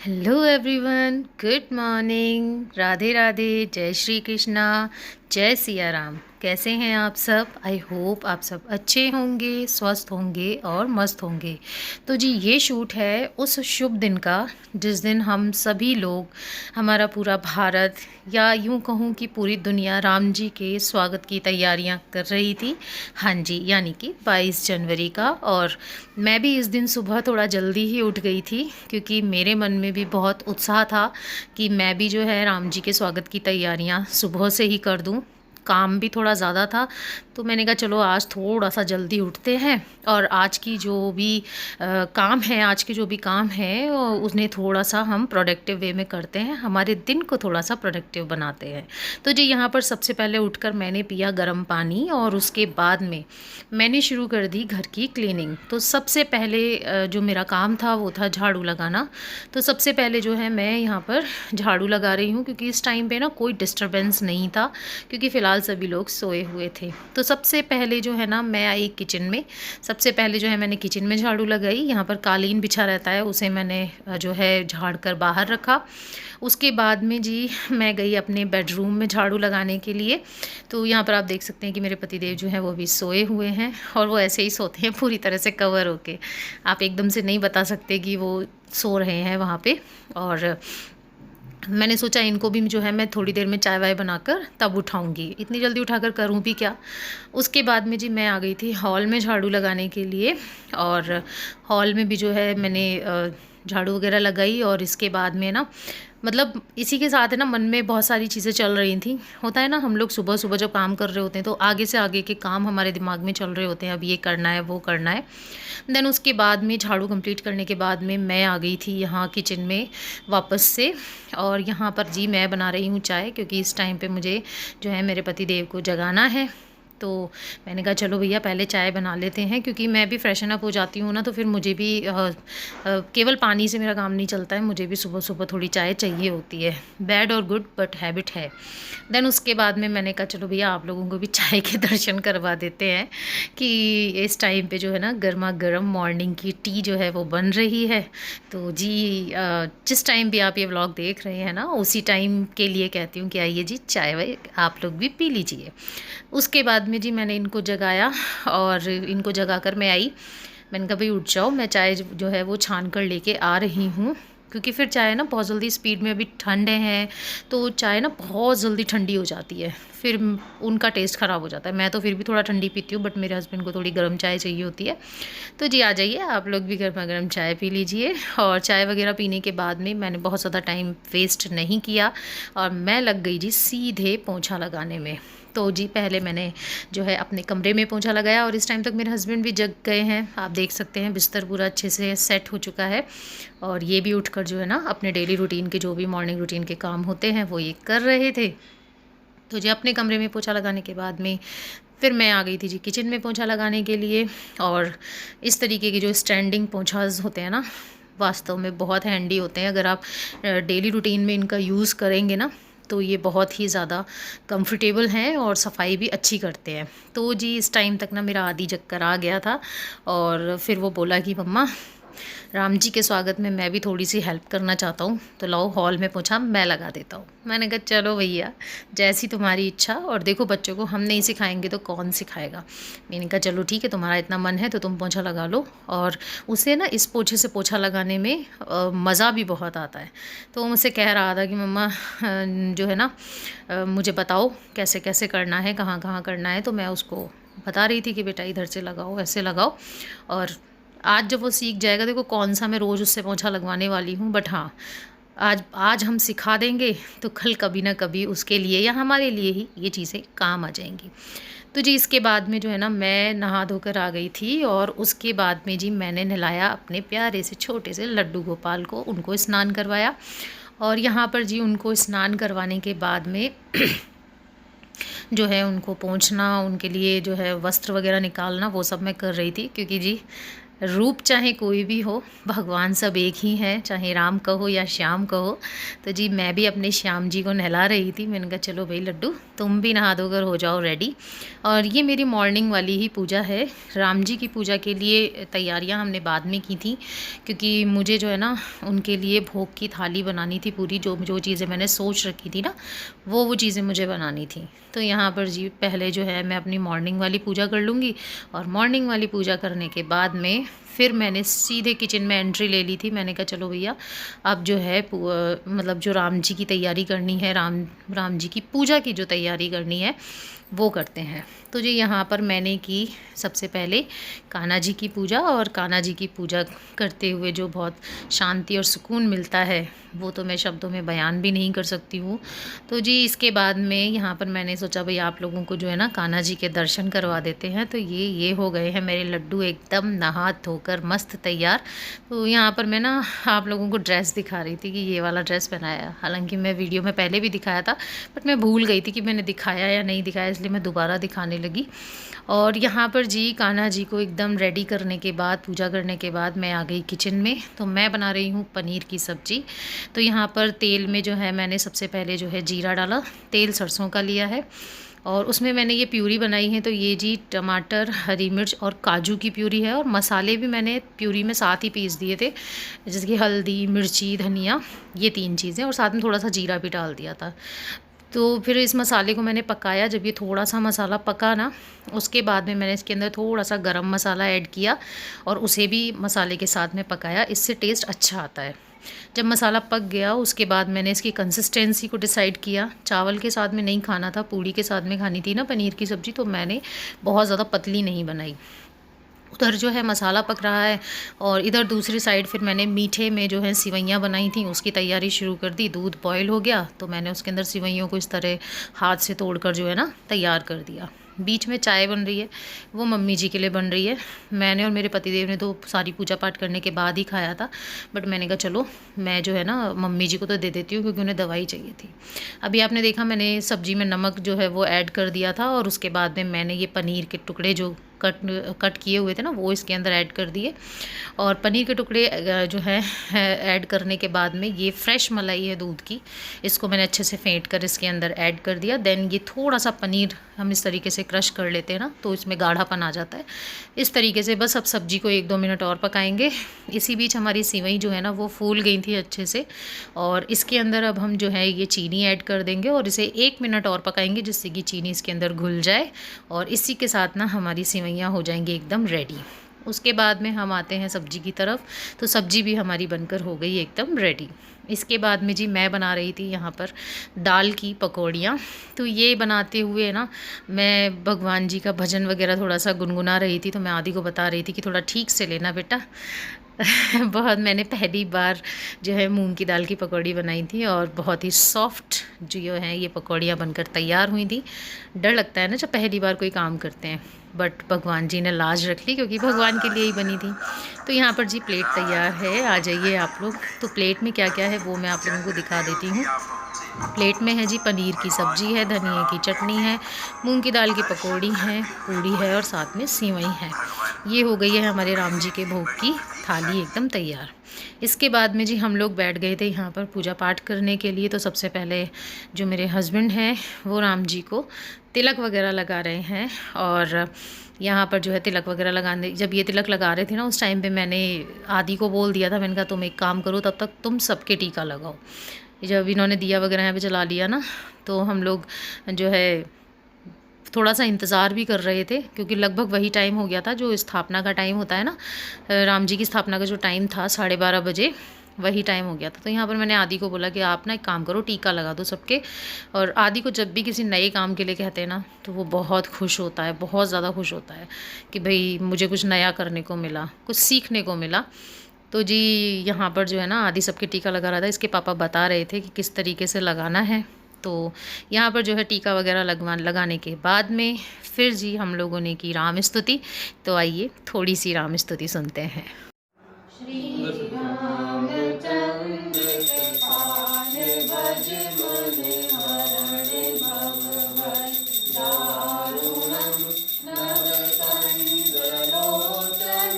Hello everyone, good morning. Radhe Radhe, जय श्री कृष्णा, जय सिया राम। कैसे हैं आप सब? आई होप आप सब अच्छे होंगे, स्वस्थ होंगे और मस्त होंगे। तो जी ये शूट है उस शुभ दिन का जिस दिन हम सभी लोग, हमारा पूरा भारत या यूं कहूं कि पूरी दुनिया राम जी के स्वागत की तैयारियां कर रही थी। हाँ जी, यानी कि 22 जनवरी का। और मैं भी इस दिन सुबह थोड़ा जल्दी ही उठ गई थी क्योंकि मेरे मन में भी बहुत उत्साह था कि मैं भी जो है राम जी के स्वागत की तैयारियां सुबह से ही कर दूं। काम भी थोड़ा ज़्यादा था तो मैंने कहा चलो आज थोड़ा सा जल्दी उठते हैं और आज की जो भी काम है, आज के जो भी काम है उन्हें थोड़ा सा हम प्रोडक्टिव वे में करते हैं, हमारे दिन को थोड़ा सा प्रोडक्टिव बनाते हैं। तो जी यहाँ पर सबसे पहले उठकर मैंने पिया गर्म पानी और उसके बाद में मैंने शुरू कर दी घर की क्लीनिंग। तो सबसे पहले जो मेरा काम था वो था झाड़ू लगाना। तो सबसे पहले जो है मैं यहाँ पर झाड़ू लगा रही हूँ क्योंकि इस टाइम पे ना कोई डिस्टरबेंस नहीं था, क्योंकि फ़िलहाल सभी लोग सोए हुए थे। तो सबसे पहले जो है ना मैं आई किचन में। सबसे पहले जो है मैंने किचन में झाड़ू लगाई। यहाँ पर कालीन बिछा रहता है, उसे मैंने जो है झाड़ कर बाहर रखा। उसके बाद में जी मैं गई अपने बेडरूम में झाड़ू लगाने के लिए। तो यहाँ पर आप देख सकते हैं कि मेरे पतिदेव जो हैं वो भी सोए हुए हैं और वो ऐसे ही सोते हैं पूरी तरह से कवर होके। आप एकदम से नहीं बता सकते कि वो सो रहे हैं वहाँ पे। और मैंने सोचा इनको भी जो है मैं थोड़ी देर में चाय वाय बनाकर तब उठाऊंगी, इतनी जल्दी उठाकर करूं भी क्या। उसके बाद में जी मैं आ गई थी हॉल में झाड़ू लगाने के लिए। और हॉल में भी जो है मैंने झाड़ू वगैरह लगाई। और इसके बाद में ना मतलब इसी के साथ है ना मन में बहुत सारी चीज़ें चल रही थी। होता है ना, हम लोग सुबह सुबह जब काम कर रहे होते हैं तो आगे से आगे के काम हमारे दिमाग में चल रहे होते हैं, अब ये करना है वो करना है। देन उसके बाद में झाड़ू कंप्लीट करने के बाद में मैं आ गई थी यहाँ किचन में वापस से। और यहाँ पर जी मैं बना रही हूँ चाय, क्योंकि इस टाइम पे मुझे जो है मेरे पति देव को जगाना है। तो मैंने कहा चलो भैया पहले चाय बना लेते हैं, क्योंकि मैं भी फ्रेशन अप हो जाती हूँ ना तो फिर मुझे भी केवल पानी से मेरा काम नहीं चलता है, मुझे भी सुबह सुबह थोड़ी चाय चाहिए होती है। बैड और गुड बट हैबिट है। देन उसके बाद में मैंने कहा चलो भैया आप लोगों को भी चाय के दर्शन करवा देते हैं कि इस टाइम पे जो है ना गर्मा गर्म मॉर्निंग की टी जो है वो बन रही है। तो जी जिस टाइम भी आप ये व्लॉग देख रहे हैं ना उसी टाइम के लिए कहती हूँ कि आइए जी चाय वाय आप लोग भी पी लीजिए। उसके बाद में जी मैंने इनको जगाया और इनको जगा कर मैं आई। मैंने कहा भाई उठ जाओ, मैं चाय जो है वो छान कर लेके आ रही हूँ, क्योंकि फिर चाय ना बहुत जल्दी स्पीड में, अभी ठंडे हैं तो चाय ना बहुत जल्दी ठंडी हो जाती है, फिर उनका टेस्ट ख़राब हो जाता है। मैं तो फिर भी थोड़ा ठंडी पीती हूँ बट मेरे हस्बैंड को थोड़ी गर्म चाय चाहिए होती है। तो जी आ जाइए आप लोग भी गर्मा गर्म चाय पी लीजिए। और चाय वगैरह पीने के बाद में मैंने बहुत ज़्यादा टाइम वेस्ट नहीं किया और मैं लग गई जी सीधे पोंछा लगाने में। तो जी पहले मैंने जो है अपने कमरे में पोंछा लगाया और इस टाइम तक मेरे हस्बैंड भी जग गए हैं। आप देख सकते हैं बिस्तर पूरा अच्छे से सेट हो चुका है और ये भी उठकर जो है ना अपने डेली रूटीन के जो भी मॉर्निंग रूटीन के काम होते हैं वो ये कर रहे थे। तो जी अपने कमरे में पोंछा लगाने के बाद में फिर मैं आ गई थी जी किचन में पोंछा लगाने के लिए। और इस तरीके के जो स्टैंडिंग पोंछाज होते हैं ना वास्तव में बहुत हैंडी होते हैं। अगर आप डेली रूटीन में इनका यूज़ करेंगे ना तो ये बहुत ही ज़्यादा कंफर्टेबल हैं और सफाई भी अच्छी करते हैं। तो जी इस टाइम तक ना मेरा आदि जग कर आ गया था और फिर वो बोला कि मम्मा राम जी के स्वागत में मैं भी थोड़ी सी हेल्प करना चाहता हूँ, तो लाओ हॉल में पोंछा मैं लगा देता हूँ। मैंने कहा चलो भैया जैसी तुम्हारी इच्छा, और देखो बच्चों को हम नहीं सिखाएंगे तो कौन सिखाएगा। मैंने कहा चलो ठीक है, तुम्हारा इतना मन है तो तुम पोंछा लगा लो। और उसे ना इस पोछे से पोछा लगाने में मज़ा भी बहुत आता है। तो वो मुझसे कह रहा था कि मम्मा जो है ना मुझे बताओ कैसे कैसे करना है, कहाँ कहाँ करना है। तो मैं उसको बता रही थी कि बेटा इधर से लगाओ, ऐसे लगाओ। और आज जब वो सीख जाएगा, देखो कौन सा मैं रोज़ उससे पोंछा लगवाने वाली हूँ, बट हाँ आज आज हम सिखा देंगे तो कल कभी ना कभी उसके लिए या हमारे लिए ही ये चीज़ें काम आ जाएंगी। तो जी इसके बाद में जो है ना मैं नहा धोकर आ गई थी और उसके बाद में जी मैंने नहलाया अपने प्यारे से छोटे से लड्डू गोपाल को, उनको स्नान करवाया। और यहाँ पर जी उनको स्नान करवाने के बाद में जो है उनको पोंछना, उनके लिए जो है वस्त्र वगैरह निकालना वो सब मैं कर रही थी, क्योंकि जी रूप चाहे कोई भी हो, भगवान सब एक ही हैं, चाहे राम कहो या श्याम कहो। तो जी मैं भी अपने श्याम जी को नहला रही थी। मैंने कहा चलो भाई लड्डू, तुम भी नहा धोकर हो जाओ रेडी। और ये मेरी मॉर्निंग वाली ही पूजा है। राम जी की पूजा के लिए तैयारियां हमने बाद में की थी, क्योंकि मुझे जो है ना उनके लिए भोग की थाली बनानी थी पूरी। जो जो चीज़ें मैंने सोच रखी थी ना, वो चीज़ें मुझे बनानी थी। तो यहाँ पर जी पहले जो है मैं अपनी मॉर्निंग वाली पूजा कर लूँगी, और मॉर्निंग वाली पूजा करने के बाद में फिर मैंने सीधे किचन में एंट्री ले ली थी। मैंने कहा चलो भैया अब जो है मतलब जो राम जी की तैयारी करनी है, राम जी की पूजा की जो तैयारी करनी है वो करते हैं। तो जी यहाँ पर मैंने की सबसे पहले कान्हा जी की पूजा, और कान्हा जी की पूजा करते हुए जो बहुत शांति और सुकून मिलता है वो तो मैं शब्दों में बयान भी नहीं कर सकती हूँ। तो जी इसके बाद में यहाँ पर मैंने सोचा भाई आप लोगों को जो है ना कान्हा जी के दर्शन करवा देते हैं। तो ये हो गए हैं मेरे लड्डू एकदम नहा धोकर मस्त तैयार। तो यहाँ पर मैं ना आप लोगों को ड्रेस दिखा रही थी कि ये वाला ड्रेस पहनाया। हालांकि मैं वीडियो में पहले भी दिखाया था, बट मैं भूल गई थी कि मैंने दिखाया या नहीं दिखाया, इसलिए मैं दोबारा दिखाने लगी। और यहाँ पर जी कान्हा जी को एकदम रेडी करने के बाद, पूजा करने के बाद मैं आ गई किचन में। तो मैं बना रही हूँ पनीर की सब्ज़ी। तो यहाँ पर तेल में जो है मैंने सबसे पहले जो है जीरा डाला, तेल सरसों का लिया है, और उसमें मैंने ये प्यूरी बनाई है। तो ये जी टमाटर, हरी मिर्च और काजू की प्यूरी है, और मसाले भी मैंने प्यूरी में साथ ही पीस दिए थे, जैसे कि हल्दी, मिर्ची, धनिया, ये 3 चीज़ें, और साथ में थोड़ा सा जीरा भी डाल दिया था। तो फिर इस मसाले को मैंने पकाया। जब ये थोड़ा सा मसाला पका ना, उसके बाद में मैंने इसके अंदर थोड़ा सा गरम मसाला ऐड किया, और उसे भी मसाले के साथ में पकाया। इससे टेस्ट अच्छा आता है। जब मसाला पक गया उसके बाद मैंने इसकी कंसिस्टेंसी को डिसाइड किया। चावल के साथ में नहीं खाना था, पूड़ी के साथ में खानी थी ना पनीर की सब्ज़ी, तो मैंने बहुत ज़्यादा पतली नहीं बनाई। उधर जो है मसाला पक रहा है, और इधर दूसरी साइड फिर मैंने मीठे में जो है सिवैयाँ बनाई थी, उसकी तैयारी शुरू कर दी। दूध बॉयल हो गया तो मैंने उसके अंदर सिवैयों को इस तरह हाथ से तोड़कर जो है ना तैयार कर दिया। बीच में चाय बन रही है, वो मम्मी जी के लिए बन रही है। मैंने और मेरे पतिदेव ने तो सारी पूजा पाठ करने के बाद ही खाया था, बट मैंने कहा चलो मैं जो है ना मम्मी जी को तो दे देती हूँ, क्योंकि उन्हें दवाई चाहिए थी। अभी आपने देखा मैंने सब्ज़ी में नमक जो है वो ऐड कर दिया था, और उसके बाद में मैंने ये पनीर के टुकड़े जो कट किए हुए थे ना वो इसके अंदर ऐड कर दिए। और पनीर के टुकड़े जो है ऐड करने के बाद में ये फ्रेश मलाई है दूध की, इसको मैंने अच्छे से फेंट कर इसके अंदर ऐड कर दिया। देन ये थोड़ा सा पनीर हम इस तरीके से क्रश कर लेते हैं ना, तो इसमें गाढ़ापन आ जाता है। इस तरीके से बस अब सब्ज़ी को 1-2 मिनट और पकाएंगे। इसी बीच हमारी सिवई जो है ना वो फूल गई थी अच्छे से, और इसके अंदर अब हम जो है ये चीनी ऐड कर देंगे, और इसे 1 मिनट और पकाएंगे, जिससे कि चीनी इसके अंदर घुल जाए। और इसी के साथ ना हमारी सिवैयाँ हो जाएंगी एकदम रेडी। उसके बाद में हम आते हैं सब्ज़ी की तरफ। तो सब्ज़ी भी हमारी बनकर हो गई एकदम रेडी। इसके बाद में जी मैं बना रही थी यहाँ पर दाल की पकौड़ियाँ। तो ये बनाते हुए ना मैं भगवान जी का भजन वगैरह थोड़ा सा गुनगुना रही थी। तो मैं आदि को बता रही थी कि थोड़ा ठीक से लेना बेटा। मैंने पहली बार जो है मूंग की दाल की पकौड़ी बनाई थी, और बहुत ही सॉफ्ट जो है ये पकौड़ियाँ बनकर तैयार हुई थी। डर लगता है ना जब पहली बार कोई काम करते हैं, बट भगवान जी ने लाज रख ली, क्योंकि भगवान के लिए ही बनी थी। तो यहाँ पर जी प्लेट तैयार है, आ जाइए आप लोग। तो प्लेट में क्या क्या है वो मैं आप लोगों को दिखा देती हूँ। प्लेट में है जी पनीर की सब्ज़ी है, धनिया की चटनी है, मूंग की दाल की पकौड़ी है, पूड़ी है, और साथ में सिवई है। ये हो गई है हमारे राम जी के भोग की थाली एकदम तैयार। इसके बाद में जी हम लोग बैठ गए थे यहाँ पर पूजा पाठ करने के लिए। तो सबसे पहले जो मेरे हस्बैंड हैं वो राम जी को तिलक वगैरह लगा रहे हैं, और यहाँ पर जो है तिलक वगैरह लगाने, जब ये तिलक लगा रहे थे ना उस टाइम पे मैंने आदि को बोल दिया था, मैंने कहा तुम एक काम करो, तब तक तुम सबके टीका लगाओ। जब इन्होंने दिया वगैरह यहाँ पे जला लिया ना, तो हम लोग जो है थोड़ा सा इंतज़ार भी कर रहे थे, क्योंकि लगभग वही टाइम हो गया था जो स्थापना का टाइम होता है ना, राम जी की स्थापना का जो टाइम था 12:30 बजे, वही टाइम हो गया था। तो यहाँ पर मैंने आदि को बोला कि आप ना एक काम करो, टीका लगा दो सबके। और आदि को जब भी किसी नए काम के लिए कहते हैं ना, तो वो बहुत खुश होता है, बहुत ज़्यादा खुश होता है कि भाई मुझे कुछ नया करने को मिला, कुछ सीखने को मिला। तो जी यहाँ पर जो है ना आदि सबके टीका लगा रहा था। इसके पापा बता रहे थे कि किस तरीके से लगाना है। तो यहाँ पर जो है टीका वगैरह लगाने के बाद में फिर जी हम लोगों ने की राम स्तुति। तो आइए थोड़ी सी राम स्तुति सुनते हैं। श्री रामचंद्र कृपाल भज मन हरण भगवत दारुणम नवकंद लोचन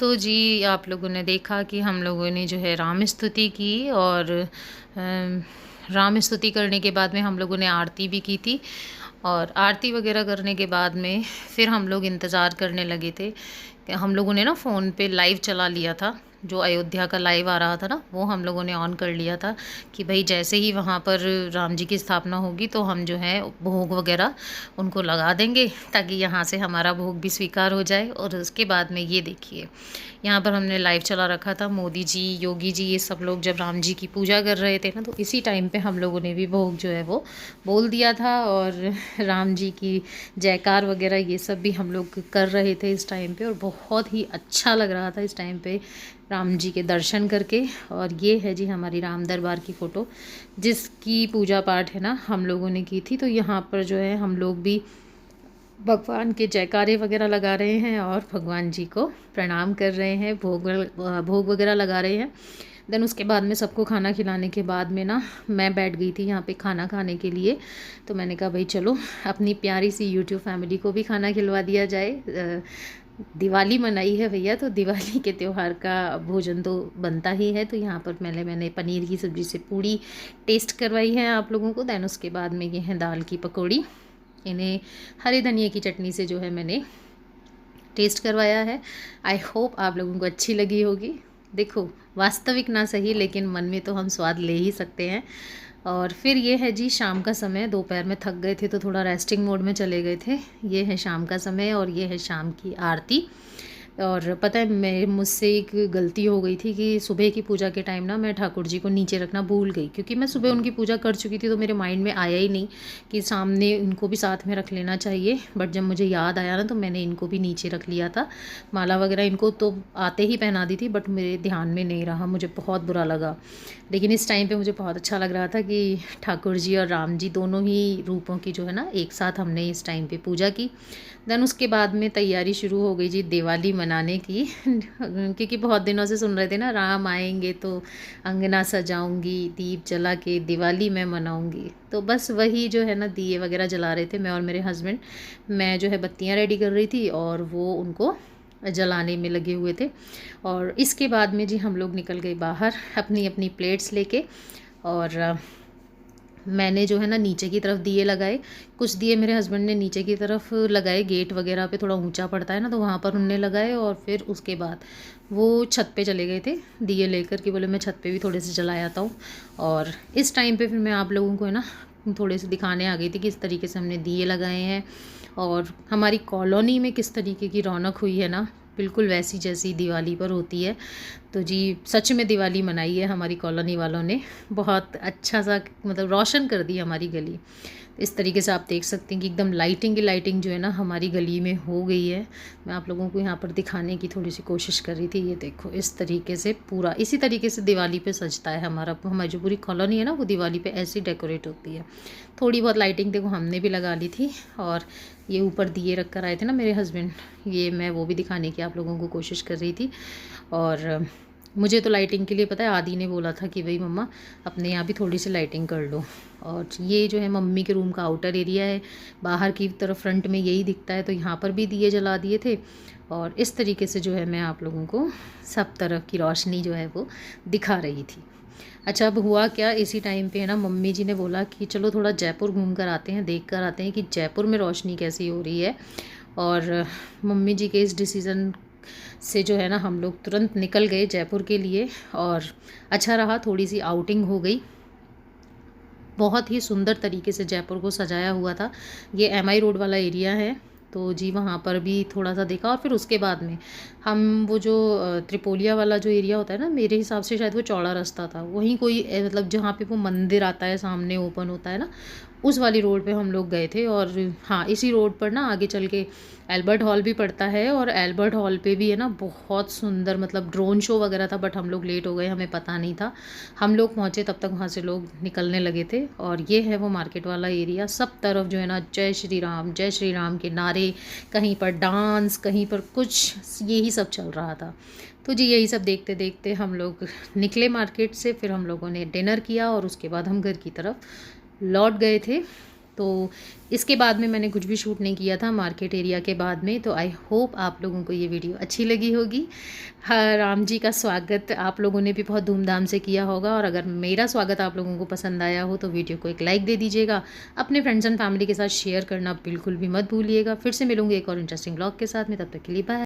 तो जी आप लोगों ने देखा कि हम लोगों ने जो है राम स्तुति की और राम स्तुति करने के बाद में हम लोगों ने आरती भी की थी। और आरती वगैरह करने के बाद में फिर हम लोग इंतज़ार करने लगे थे कि हम लोगों ने ना फ़ोन पे लाइव चला लिया था। जो अयोध्या का लाइव आ रहा था ना, वो हम लोगों ने ऑन कर लिया था कि भाई जैसे ही वहाँ पर राम जी की स्थापना होगी तो हम जो है भोग वगैरह उनको लगा देंगे, ताकि यहाँ से हमारा भोग भी स्वीकार हो जाए। और उसके बाद में ये देखिए, यहाँ पर हमने लाइव चला रखा था। मोदी जी, योगी जी, ये सब लोग जब राम जी की पूजा कर रहे थे ना, तो इसी टाइम पे हम लोगों ने भी भोग जो है वो बोल दिया था। और राम जी की जयकार वगैरह ये सब भी हम लोग कर रहे थे इस टाइम पे, और बहुत ही अच्छा लग रहा था इस टाइम पे राम जी के दर्शन करके। और ये है जी हमारी राम दरबार की फ़ोटो, जिसकी पूजा पाठ है ना हम लोगों ने की थी। तो यहाँ पर जो है हम लोग भी भगवान के जयकारे वगैरह लगा रहे हैं और भगवान जी को प्रणाम कर रहे हैं, भोग वगैरह लगा रहे हैं। देन उसके बाद में सबको खाना खिलाने के बाद में ना मैं बैठ गई थी यहाँ पे खाना खाने के लिए। तो मैंने कहा भाई चलो अपनी प्यारी सी यूट्यूब फैमिली को भी खाना खिलवा दिया जाए। दिवाली मनाई है भैया, तो दिवाली के त्यौहार का भोजन तो बनता ही है। तो यहाँ पर मैंने पनीर की सब्ज़ी से पूड़ी टेस्ट करवाई है आप लोगों को। दैन उसके बाद में ये है दाल की पकौड़ी, इन्हें हरे धनिया की चटनी से जो है मैंने टेस्ट करवाया है। आई होप आप लोगों को अच्छी लगी होगी। देखो वास्तविक ना सही, लेकिन मन में तो हम स्वाद ले ही सकते हैं। और फिर ये है जी शाम का समय, दोपहर में थक गए थे तो थोड़ा रेस्टिंग मोड में चले गए थे। ये है शाम का समय और ये है शाम की आरती। और पता है मैं मुझसे एक गलती हो गई थी कि सुबह की पूजा के टाइम ना मैं ठाकुर जी को नीचे रखना भूल गई, क्योंकि मैं सुबह उनकी पूजा कर चुकी थी। तो मेरे माइंड में आया ही नहीं कि सामने इनको भी साथ में रख लेना चाहिए। बट जब मुझे याद आया ना, तो मैंने इनको भी नीचे रख लिया था। माला वगैरह इनको तो आते ही पहना दी थी, बट मेरे ध्यान में नहीं रहा, मुझे बहुत बुरा लगा। लेकिन इस टाइम पे मुझे बहुत अच्छा लग रहा था कि ठाकुर जी और राम जी दोनों ही रूपों की जो है ना एक साथ हमने इस टाइम पे पूजा की। देन उसके बाद में तैयारी शुरू हो गई जी दिवाली मनाने की क्योंकि बहुत दिनों से सुन रहे थे ना, राम आएंगे तो अंगना सजाऊंगी, दीप जला के दिवाली मैं मनाऊंगी। तो बस वही जो है ना दिए वगैरह जला रहे थे मैं और मेरे हस्बैंड। मैं जो है बत्तियां रेडी कर रही थी और वो उनको जलाने में लगे हुए थे। और इसके बाद में जी हम लोग निकल गए बाहर अपनी अपनी प्लेट्स लेके। और मैंने जो है ना नीचे की तरफ दिए लगाए, कुछ दिए मेरे हस्बैंड ने नीचे की तरफ लगाए। गेट वगैरह पे थोड़ा ऊंचा पड़ता है ना, तो वहाँ पर उनने लगाए। और फिर उसके बाद वो छत पे चले गए थे दिए लेकर के, बोले मैं छत पे भी थोड़े से जला आता हूँ। और इस टाइम पे फिर मैं आप लोगों को है ना थोड़े से दिखाने आ गई थी कि इस तरीके से हमने दिए लगाए हैं। और हमारी कॉलोनी में किस तरीके की रौनक हुई है ना, बिल्कुल वैसी जैसी दिवाली पर होती है। तो जी सच में दिवाली मनाई है हमारी कॉलोनी वालों ने, बहुत अच्छा सा मतलब रोशन कर दी हमारी गली। इस तरीके से आप देख सकते हैं कि एकदम लाइटिंग की लाइटिंग जो है ना हमारी गली में हो गई है। मैं आप लोगों को यहाँ पर दिखाने की थोड़ी सी कोशिश कर रही थी। ये देखो इस तरीके से पूरा इसी तरीके से दिवाली पे सजता है हमारी जो पूरी कॉलोनी है ना, वो दिवाली पे ऐसी डेकोरेट होती है। थोड़ी बहुत लाइटिंग देखो हमने भी लगा ली थी। और ये ऊपर दिए रख कर आए थे ना मेरे हस्बैंड, ये मैं वो भी दिखाने की आप लोगों को कोशिश कर रही थी। और मुझे तो लाइटिंग के लिए पता है आदि ने बोला था कि भाई मम्मा अपने यहाँ भी थोड़ी सी लाइटिंग कर लो। और ये जो है मम्मी के रूम का आउटर एरिया है, बाहर की तरफ फ्रंट में यही दिखता है, तो यहाँ पर भी दिए जला दिए थे। और इस तरीके से जो है मैं आप लोगों को सब तरफ की रोशनी जो है वो दिखा रही थी। अच्छा अब हुआ क्या, इसी टाइम पे है ना मम्मी जी ने बोला कि चलो थोड़ा जयपुर घूम कर आते हैं, देख कर आते हैं कि जयपुर में रोशनी कैसी हो रही है। और मम्मी जी के इस डिसीज़न से जो है ना हम लोग तुरंत निकल गए जयपुर के लिए। और अच्छा रहा, थोड़ी सी आउटिंग हो गई। बहुत ही सुंदर तरीके से जयपुर को सजाया हुआ था। ये एमआई रोड वाला एरिया है, तो जी वहाँ पर भी थोड़ा सा देखा। और फिर उसके बाद में हम वो जो त्रिपोलिया वाला जो एरिया होता है ना, मेरे हिसाब से शायद वो चौड़ा रास्ता था, वहीं कोई मतलब जहाँ पे वो मंदिर आता है सामने ओपन होता है ना, उस वाली रोड पे हम लोग गए थे। और हाँ इसी रोड पर ना आगे चल के एल्बर्ट हॉल भी पड़ता है। और एल्बर्ट हॉल पे भी है ना बहुत सुंदर मतलब ड्रोन शो वगैरह था, बट हम लोग लेट हो गए, हमें पता नहीं था। हम लोग पहुँचे तब तक वहाँ से लोग निकलने लगे थे। और ये है वो मार्केट वाला एरिया, सब तरफ जो है ना जय श्री राम के नारे, कहीं पर डांस, कहीं पर कुछ, यही सब चल रहा था। तो जी यही सब देखते देखते हम लोग निकले मार्केट से। फिर हम लोगों ने डिनर किया और उसके बाद हम घर की तरफ लौट गए थे। तो इसके बाद में मैंने कुछ भी शूट नहीं किया था मार्केट एरिया के बाद में। तो आई होप आप लोगों को ये वीडियो अच्छी लगी होगी। हाँ, राम जी का स्वागत आप लोगों ने भी बहुत धूमधाम से किया होगा, और अगर मेरा स्वागत आप लोगों को पसंद आया हो तो वीडियो को एक लाइक दे दीजिएगा। अपने फ्रेंड्स एंड फैमिली के साथ शेयर करना बिल्कुल भी मत भूलिएगा। फिर से मिलूंगी एक और इंटरेस्टिंग ब्लॉग के साथ में, तब तक के लिए बाय।